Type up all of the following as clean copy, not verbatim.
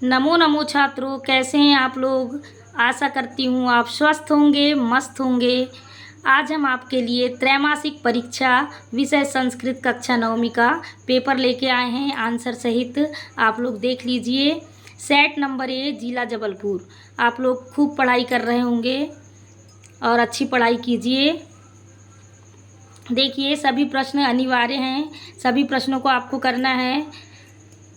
नमो नमो छात्रों, कैसे हैं आप लोग। आशा करती हूँ आप स्वस्थ होंगे, मस्त होंगे। आज हम आपके लिए त्रैमासिक परीक्षा विषय संस्कृत कक्षा 9वीं का पेपर लेके आए हैं आंसर सहित। आप लोग देख लीजिए। सेट नंबर ए, जिला जबलपुर। आप लोग खूब पढ़ाई कर रहे होंगे और अच्छी पढ़ाई कीजिए। देखिए, सभी प्रश्न अनिवार्य हैं, सभी प्रश्नों को आपको करना है।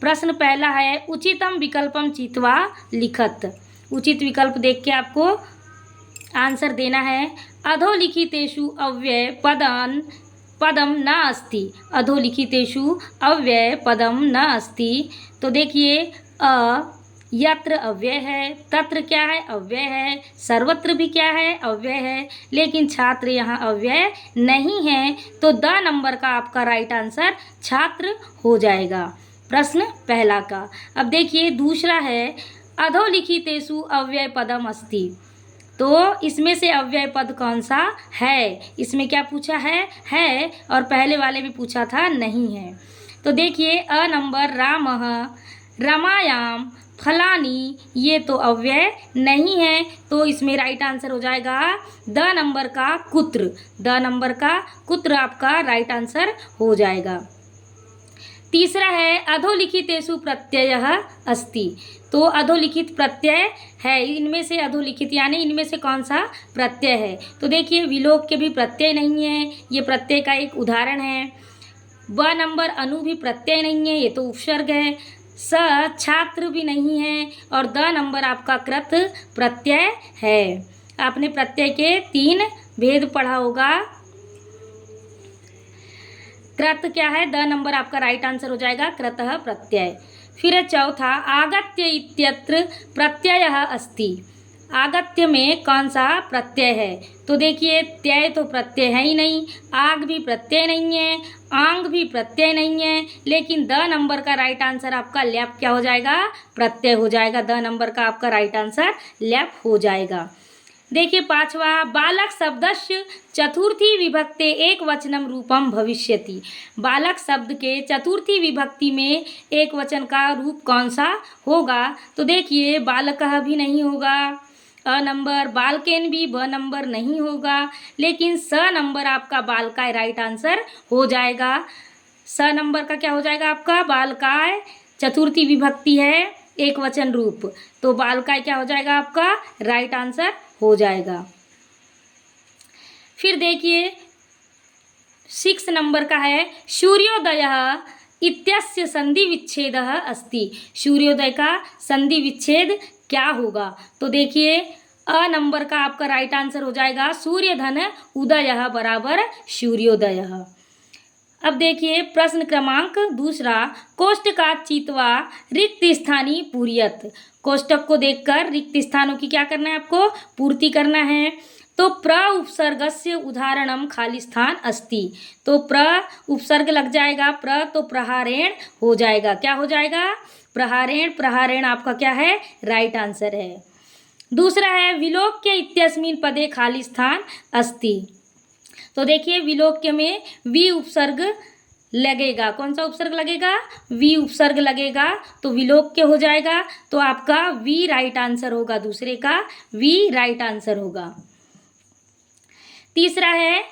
प्रश्न पहला है, उचितम विकल्पम चित्वा लिखत। उचित विकल्प देख के आपको आंसर देना है। अधोलिखितेषु अव्यय पदम न अस्ति। अधोलिखितेषु अव्यय पदम न अस्ति। तो देखिए, यत्र अव्यय है, तत्र क्या है, अव्यय है। सर्वत्र भी क्या है, अव्यय है। लेकिन छात्र यहाँ अव्यय नहीं है, तो द नंबर का आपका राइट आंसर छात्र हो जाएगा प्रश्न पहला का। अब देखिए दूसरा है, अधोलिखितेषु अव्यय पदम अस्ति। तो इसमें से अव्यय पद कौन सा है, इसमें क्या पूछा है और पहले वाले में पूछा था नहीं है। तो देखिए, अ नंबर रामः रमायाम फलानी, ये तो अव्यय नहीं है, तो इसमें राइट आंसर हो जाएगा द नंबर का कुत्र। द नंबर का कुत्र आपका राइट आंसर हो जाएगा। तीसरा है, अधोलिखितेषु प्रत्ययः अस्ति। तो अधोलिखित प्रत्यय है, इनमें से अधोलिखित यानी इनमें से कौन सा प्रत्यय है। तो देखिए, विलोक के भी प्रत्यय नहीं है, ये प्रत्यय का एक उदाहरण है। ब नंबर अनु भी प्रत्यय नहीं है, ये तो उपसर्ग है। स छात्र भी नहीं है और द नंबर आपका कृत प्रत्यय है। आपने प्रत्यय के 3 भेद पढ़ा होगा। कृत क्या है, द नंबर आपका राइट आंसर हो जाएगा कृतः प्रत्यय। फिर है चौथा, आगत्य इत्यत्र प्रत्ययः अस्ति। आगत्य में कौन सा प्रत्यय है। तो देखिए, त्यय तो प्रत्यय है ही नहीं, आग भी प्रत्यय नहीं है, आंग भी प्रत्यय नहीं है, लेकिन द नंबर का राइट आंसर आपका ल्याप क्या हो जाएगा, प्रत्यय हो जाएगा। द नंबर का आपका राइट आंसर ल्याप हो जाएगा। देखिए पांचवा, बालक शब्दस्य चतुर्थी विभक्ते एक वचनम रूपम भविष्यति। बालक शब्द के चतुर्थी विभक्ति में एक वचन का रूप कौन सा होगा। तो देखिए, बालकः भी नहीं होगा, अ नंबर, बालकेन भी ब नंबर नहीं होगा, लेकिन स नंबर आपका बालकाय राइट आंसर हो जाएगा। स नंबर का क्या हो जाएगा आपका, बालकाय चतुर्थी विभक्ति है, एक वचन रूप, तो बालकाय क्या हो जाएगा आपका राइट आंसर हो जाएगा। फिर देखिए 6 नंबर का है, सूर्योदयः इत्यस्य संधि विच्छेदः अस्ति। सूर्योदय का संधि विच्छेद क्या होगा। तो देखिए, अ नंबर का आपका राइट आंसर हो जाएगा सूर्य धन उदयः बराबर सूर्योदयः। अब देखिए प्रश्न क्रमांक दूसरा, कोष्टकात् चित्वा रिक्त स्थानी पूर्यत। कोष्टक को देखकर रिक्त स्थानों की क्या करना है, आपको पूर्ति करना है। तो प्र उपसर्गस्य उदाहरणम खाली स्थान अस्ति। तो प्र उपसर्ग लग जाएगा, प्र तो प्रहारेण हो जाएगा, क्या हो जाएगा, प्रहारेण। प्रहारेण आपका क्या है, राइट आंसर है। दूसरा है, विलोक्य इत्यस्मिन् पदे खाली स्थान अस्ति। तो देखिए, विलोक्य में वी उपसर्ग लगेगा, कौन सा उपसर्ग लगेगा, वी उपसर्ग लगेगा, तो विलोक्य हो जाएगा। तो आपका वी राइट आंसर होगा, दूसरे का वी राइट आंसर होगा। तीसरा है,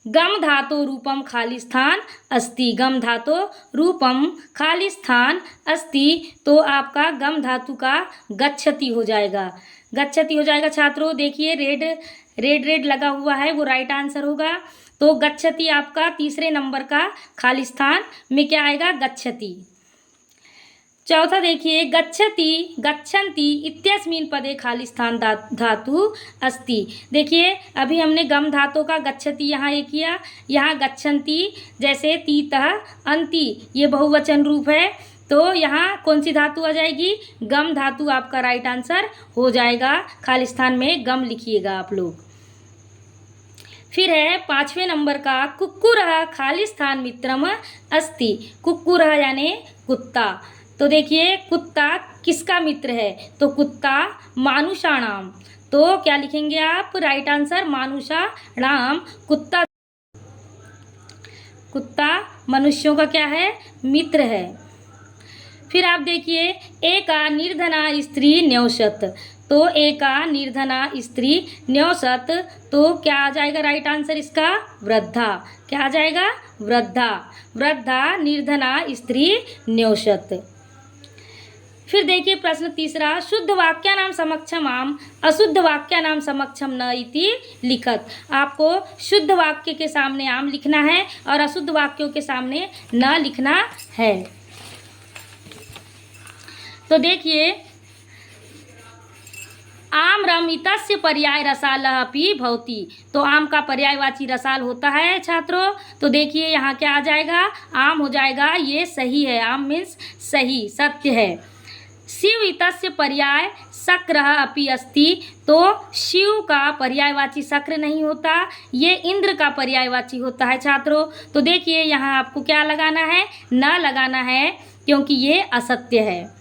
गम धातो रूपम खाली स्थान अस्ति। गम धातो रूपम खाली स्थान अस्ति, तो आपका गम धातु का गच्छति हो जाएगा, गच्छति हो जाएगा छात्रों। देखिए रेड लगा हुआ है, वो राइट आंसर होगा। तो गच्छति आपका तीसरे नंबर का खाली स्थान में क्या आएगा, गच्छति। चौथा देखिए, गच्छति गच्छन्ति इत्यस्मिन् पदे खाली स्थान धातु अस्ति। देखिए, अभी हमने गम धातु का गच्छति यहाँ ये किया, यहाँ गच्छन्ति जैसे तीतः अन्ति ये बहुवचन रूप है, तो यहाँ कौन सी धातु आ जाएगी, गम धातु आपका राइट आंसर हो जाएगा। खाली स्थान में गम लिखिएगा आप लोग। फिर है 5वें नंबर का, कुक्कुरः खाली स्थान मित्रम अस्ति। कुक्कुरः यानी कुत्ता। तो देखिए, कुत्ता किसका मित्र है, तो कुत्ता मानुषाणाम। तो क्या लिखेंगे आप, राइट आंसर मानुषाणाम। कुत्ता मनुष्यों का क्या है, मित्र है। फिर आप देखिए, एका निर्धना स्त्री न्यौषत, तो एका निर्धना स्त्री न्यौषत, तो क्या आ जाएगा राइट आंसर इसका? वृद्धा। क्या आ जाएगा? वृद्धा। वृद्धा निर्धना स्त्री न्यौषत। फिर देखिए प्रश्न तीसरा, शुद्ध वाक्यानां समक्षम आम अशुद्ध वाक्यानां समक्षम न इति लिखत। आपको शुद्ध वाक्य के सामने आम लिखना है और अशुद्ध वाक्यों के सामने न लिखना है। तो देखिए, आम रमितस्य पर्याय रसालः अपि भवति, तो आम का पर्यायवाची रसाल होता है छात्रों। तो देखिए यहाँ क्या आ जाएगा? आम हो जाएगा, ये सही है। आम मीन्स सही, सत्य है। शिव इतस्य पर्याय शक्रः अपि अस्ति, तो शिव का पर्यायवाची शक्र नहीं होता, ये इंद्र का पर्यायवाची होता है छात्रों। तो देखिए यहाँ आपको क्या लगाना है? न लगाना है, क्योंकि ये असत्य है।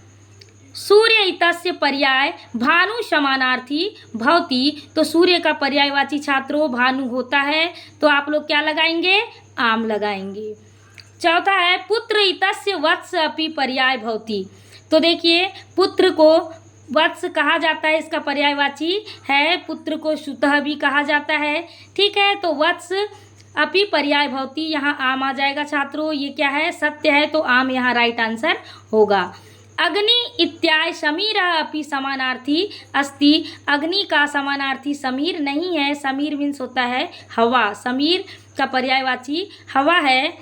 सूर्य इतस्य पर्याय भानु समानार्थी भवति, तो सूर्य का पर्यायवाची छात्रों भानु होता है, तो आप लोग क्या लगाएंगे? आम लगाएंगे। चौथा है, पुत्र इतस्य वत्स अपि पर्याय भवति, तो देखिए पुत्र को वत्स कहा जाता है, इसका पर्यायवाची है। पुत्र को सुतः भी कहा जाता है, ठीक है। तो वत्स अपि पर्याय भवति, यहाँ आम आ जाएगा छात्रों। ये क्या है? सत्य है, तो आम यहाँ राइट आंसर होगा। अग्नि इत्याय समीर अपि समानार्थी अस्ति, अग्नि का समानार्थी समीर नहीं है। समीर मीन्स होता है हवा, समीर का पर्यायवाची हवा है,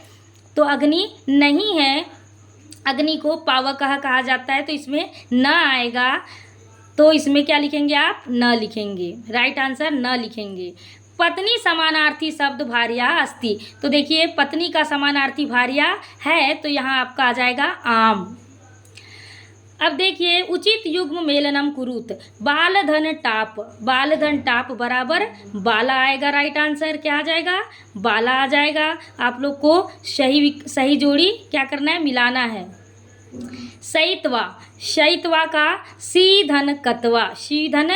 तो अग्नि नहीं है। अग्नि को पावकः कहा जाता है, तो इसमें न आएगा, तो इसमें क्या लिखेंगे आप? न लिखेंगे, राइट आंसर न लिखेंगे। पत्नी समानार्थी शब्द भार्या अस्ति, तो देखिए पत्नी का समानार्थी भार्या है, तो यहाँ आपका आ जाएगा आम। अब देखिए, उचित युग्म मेलनम कुरुत, बालधन टाप, बालधन टाप बराबर बाला आएगा, राइट आंसर क्या आ जाएगा? बाला आ जाएगा। आप लोग को सही जोड़ी क्या करना है? मिलाना है। शयित्वा, शयित्वा का सीधन कत्वा, सीधन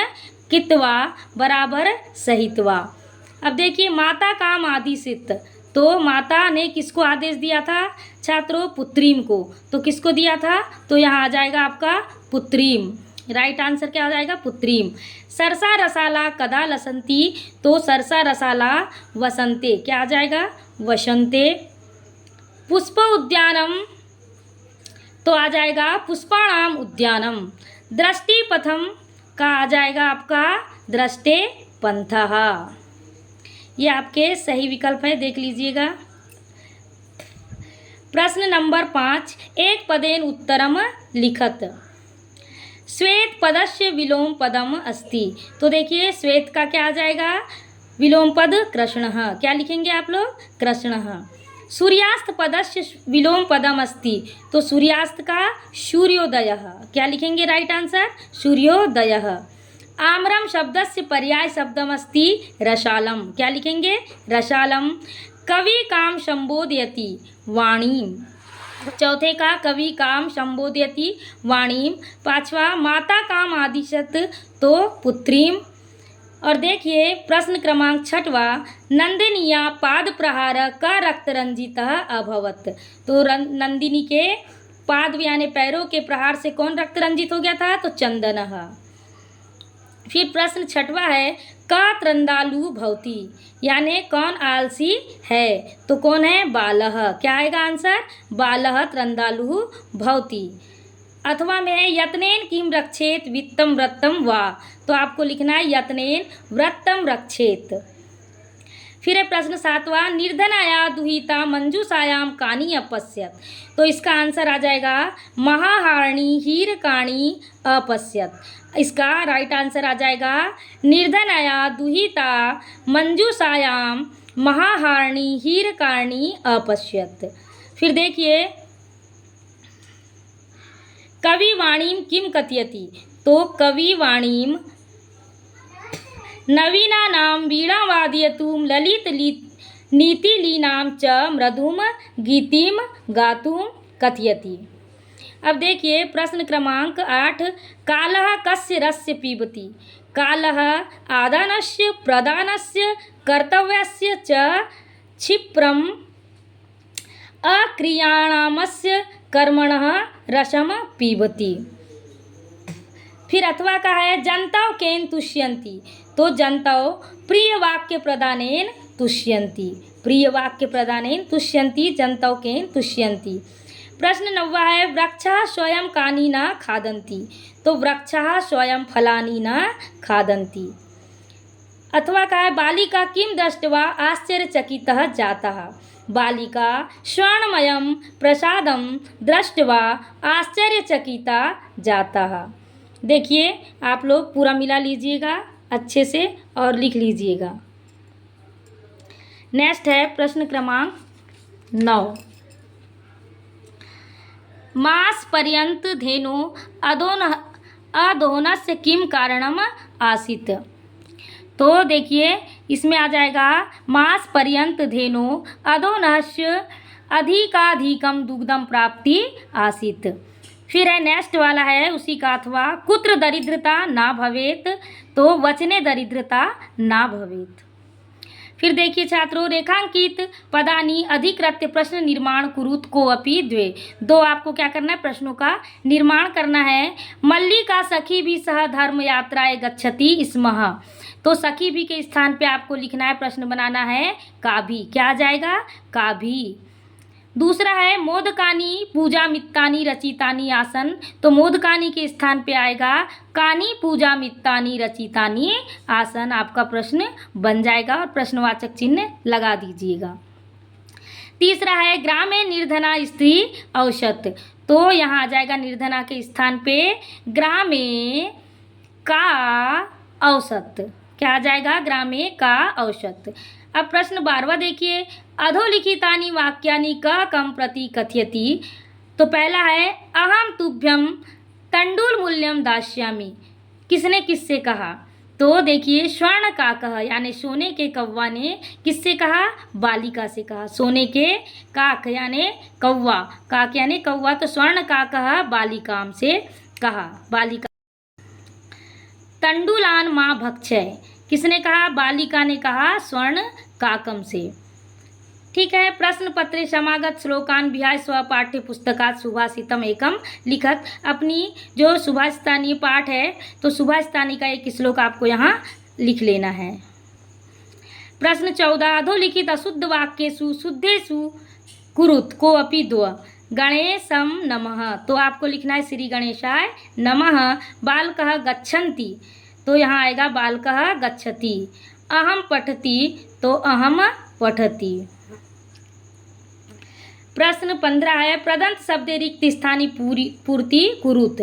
कित्वा बराबर सहित्वा। अब देखिए, माता काम आदिशित, तो माता ने किसको आदेश दिया था छात्रों? पुत्रीम को, तो किसको दिया था? तो यहाँ आ जाएगा आपका पुत्रीम, राइट आंसर क्या आ जाएगा? पुत्रीम। सरसा रसाला कदा लसंती, तो सरसा रसाला वसंते, क्या आ जाएगा? वसंते। पुष्प उद्यानम, तो आ जाएगा पुष्पाणाम उद्यानम। दृष्टि पथम का आ जाएगा आपका दृष्टे पंथः। ये आपके सही विकल्प है, देख लीजिएगा। प्रश्न नंबर 5, एक पदेन उत्तरम लिखत। श्वेत पदस्य विलोम पदम अस्ति, तो देखिए श्वेत का क्या आ जाएगा? विलोम पद कृष्णः, क्या लिखेंगे आप लोग? कृष्णः। सूर्यास्त पदस्य विलोम पदम अस्ति, तो सूर्यास्त का सूर्योदयः, क्या लिखेंगे? Right answer सूर्योदयः। आम्रम शब्दस्य पर्याय शब्दम अस्ति रसालम, क्या लिखेंगे? रसालम। कवि काम संबोधयति वाणीम, चौथे का कवि काम संबोधयति वाणीम। पांचवा माता काम आदिशत, तो पुत्रीम। और देखिए प्रश्न क्रमांक 6वां, नंदिनिया पाद प्रहार का रक्त रंजित अभवत, तो नंदिनी के पाद यानी पैरों के प्रहार से कौन रक्त रंजित हो गया था? तो चंदनः। फिर प्रश्न 6वां है, का त्रंदालु भवति, यानी कौन आलसी है? तो कौन है? बालः, क्या आएगा आंसर? बालः त्रंदालु भवति। अथवा में यत्नेन किम रक्षेत वित्तम व्रतम वा, तो आपको लिखना है यत्नेन व्रतम रक्षेत। फिर है प्रश्न 7वां, निर्धनाया दुहिता मंजूषायाम कानी अपश्यत, तो इसका आंसर आ जाएगा महाहारणी हीरकाणी अपश्यत। इसका राइट आंसर आ जाएगा निर्धनाया दुहिता मंजूषायाम महाहारणी हीरकाणी अपश्यत। फिर देखिए, कविवाणीम किम कथयति, तो कविवाणीम नवीनानां वीणा वादयतुं ललित नीतिलीनां च मृदुम गीतिम गातुं कथयति। अब देखिए प्रश्न क्रमांक 8, कालः कस्य रस्य पीबति, कालः आदानस्य प्रदानस्य कर्तव्यस्य च क्षिप्रम अक्रियाणामस्य कर्मणः रसम पीबति। फिर अथवा का है जनताओं केन तुष्यन्ति, तो जनताओं प्रिय वाक्य प्रदानेन तुष्यन्ति, प्रिय वाक्य प्रदानेन तुष्यन्ति, जनताओं केन तुष्यन्ति। प्रश्न 9 है वृक्षः स्वयं कानि न खादन्ति, तो वृक्षः स्वयं फलानि न खादन्ति। अथवा का है बालिका किं दृष्ट्वा आश्चर्यचकितः जातः, बालिका स्वर्णमयं प्रसादं दृष्ट्वा आश्चर्यचकिता जातः। देखिए आप लोग पूरा मिला लीजिएगा अच्छे से और लिख लीजिएगा। नेक्स्ट है प्रश्न क्रमांक 9। मास पर्यंत धेनु अदोहनस्य किम कारणम आसीत्, तो देखिए इसमें आ जाएगा मास पर्यंत धेनु अदोहनस्य अधिकाधिकम दुग्धम प्राप्ति आसीत्। फिर है नेक्स्ट वाला है उसी का अथवा कुत्र दरिद्रता ना भवेत, तो वचने दरिद्रता ना भवेत। फिर देखिए छात्रों रेखांकित पदानि अधिकृत्य प्रश्न निर्माण कुरुत को अपि द्वे, दो आपको क्या करना है प्रश्नों का निर्माण करना है। मल्लिका सखी भी सह धर्म यात्राए गच्छति स्मः, तो सखी भी के स्थान पे आपको लिखना है प्रश्न बनाना है का भी, क्या आ जाएगा का भी। दूसरा है मोदकानी पूजा मित्तानी रचितानी आसन, तो मोदकानी के स्थान पे आएगा कानी पूजा मित्तानी रचितानी आसन, आपका प्रश्न बन जाएगा और प्रश्नवाचक चिन्ह लगा दीजिएगा। तीसरा है ग्रामे निर्धना स्त्री औषत, तो यहाँ आ जाएगा निर्धना के स्थान पे ग्रामे का औसत, क्या आ जाएगा ग्रामे का औसत। अब प्रश्न 12वां देखिए अधोलिखितानि वाक्यानि क कम प्रति कथयति, तो पहला है अहम तुभ्यम तंडुल मूल्यम दास्यामि, किसने किससे कहा, तो देखिए स्वर्ण काकः यानी सोने के कौवा ने किससे कहा बालिका से कहा, सोने के काक यानी कौवा, काक यानी कौवा, तो स्वर्ण काकः बालिकाम से कहा, बालिका। तंडुलान माँ भक्षय, किसने कहा बालिका ने कहा स्वर्ण काकम से। ठीक है प्रश्न पत्रे समागत श्लोकान विहाय स्व पाठ्य पुस्तकात सुभाषितम एकम लिखत, अपनी जो सुभाषितानी पाठ है तो सुभाषितानी का एक श्लोक आपको यहाँ लिख लेना है। प्रश्न 14 अधोलिखित अशुद्ध वाक्येषु शुद्धेषु कुरुत को अपि द्व गणेशम नमः, तो आपको लिखना है श्री गणेशाय नमः। बालकः गच्छन्ति, तो यहाँ आएगा बालकः गच्छति। अहम पठति, तो अहम पठति। प्रश्न 15 है प्रदंत शब्द रिक्त स्थानी पूर्ति कुरुत,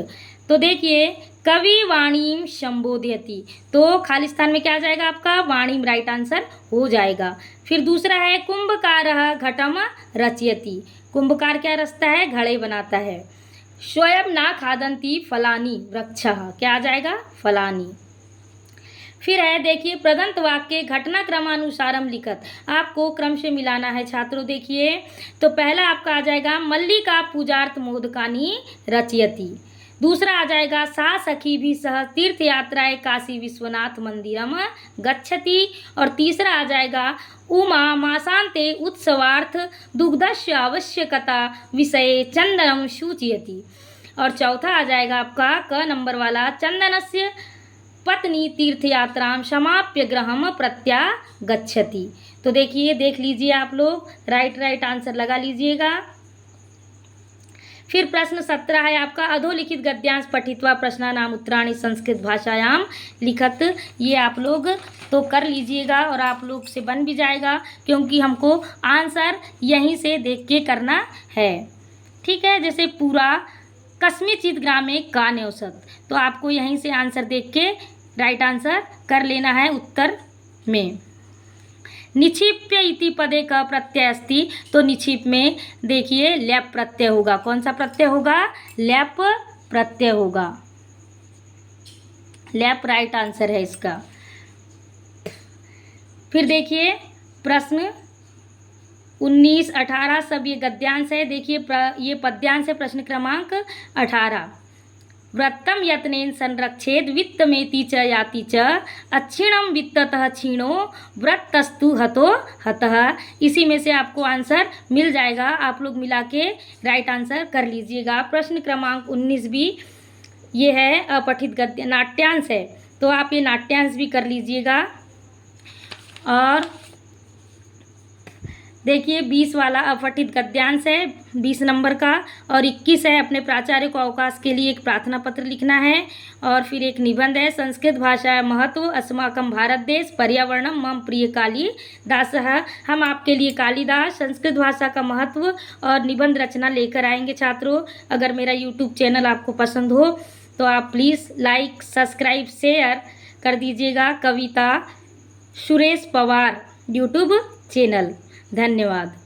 तो देखिए कवि वाणीम संबोधयति, तो खाली स्थान में क्या आ जाएगा आपका वाणीम, राइट आंसर हो जाएगा। फिर दूसरा है कुंभकारः घटम रचयति, कुंभकार क्या रचता है घड़े बनाता है। स्वयं ना खादन्ति फलानी वृक्षः, क्या आ जाएगा फलानी। फिर है देखिए प्रदंत वाक्य घटना क्रमानुसारम लिखत, आपको क्रम से मिलाना है छात्रों। देखिए तो पहला आपका आ जाएगा मल्लिका पूजार्थ मोदकानी रचयति, दूसरा आ जाएगा सा सखी भी सह तीर्थ यात्राएं काशी विश्वनाथ मंदिरम गच्छति, और तीसरा आ जाएगा उमा मासान्ते उत्सवार्थ दुग्धस्य आवश्यकता विषये चंदनम सूचयति, और चौथा आ जाएगा आपका क नंबर वाला चंदनस्य पत्नी तीर्थयात्रां समाप्य गृहम प्रत्यागच्छति। तो देखिए देख लीजिए आप लोग, राइट आंसर लगा लीजिएगा। फिर प्रश्न 17 है आपका अधोलिखित गद्यांश पठित्वा प्रश्नानाम उत्तराणि संस्कृत भाषायाम लिखत, ये आप लोग तो कर लीजिएगा और आप लोग से बन भी जाएगा, क्योंकि हमको आंसर यहीं से देख के करना है। ठीक है, जैसे पूरा कस्मिंश्चित् ग्रामे कानि औषध, तो आपको यहीं से आंसर देख के राइट आंसर कर लेना है उत्तर में। निक्षिप्य इति पदे का प्रत्यय अस्ति, तो निक्षिप में देखिए लैप प्रत्यय होगा। कौन सा प्रत्यय होगा? लैप प्रत्यय होगा। लैप राइट आंसर है इसका। फिर देखिए प्रश्न 19, 18 सब ये गद्यांश है। देखिए ये पद्यांश है प्रश्न क्रमांक 18। व्रतम यत्नेन संरक्षेद वित्तमेति च याति च अक्षीणम वित्ततः क्षीणो व्रतस्तु हतो हतः। इसी में से आपको आंसर मिल जाएगा, आप लोग मिला के राइट आंसर कर लीजिएगा। प्रश्न क्रमांक 19 भी ये है अपठित गद्य नाट्यांश है, तो आप ये नाट्यांश भी कर लीजिएगा। और देखिए 20 वाला अपठित गद्यांश है 20 नंबर का, और 21 है अपने प्राचार्य को अवकाश के लिए एक प्रार्थना पत्र लिखना है, और फिर एक निबंध है संस्कृत भाषा महत्व अस्माकं भारत देश पर्यावरणम मम प्रिय कालिदासः। हम आपके लिए कालिदास संस्कृत भाषा का महत्व और निबंध रचना लेकर आएंगे छात्रों। अगर मेरा यूट्यूब चैनल आपको पसंद हो तो आप प्लीज़ लाइक सब्सक्राइब शेयर कर दीजिएगा कविता सुरेश पवार यूट्यूब चैनल। धन्यवाद।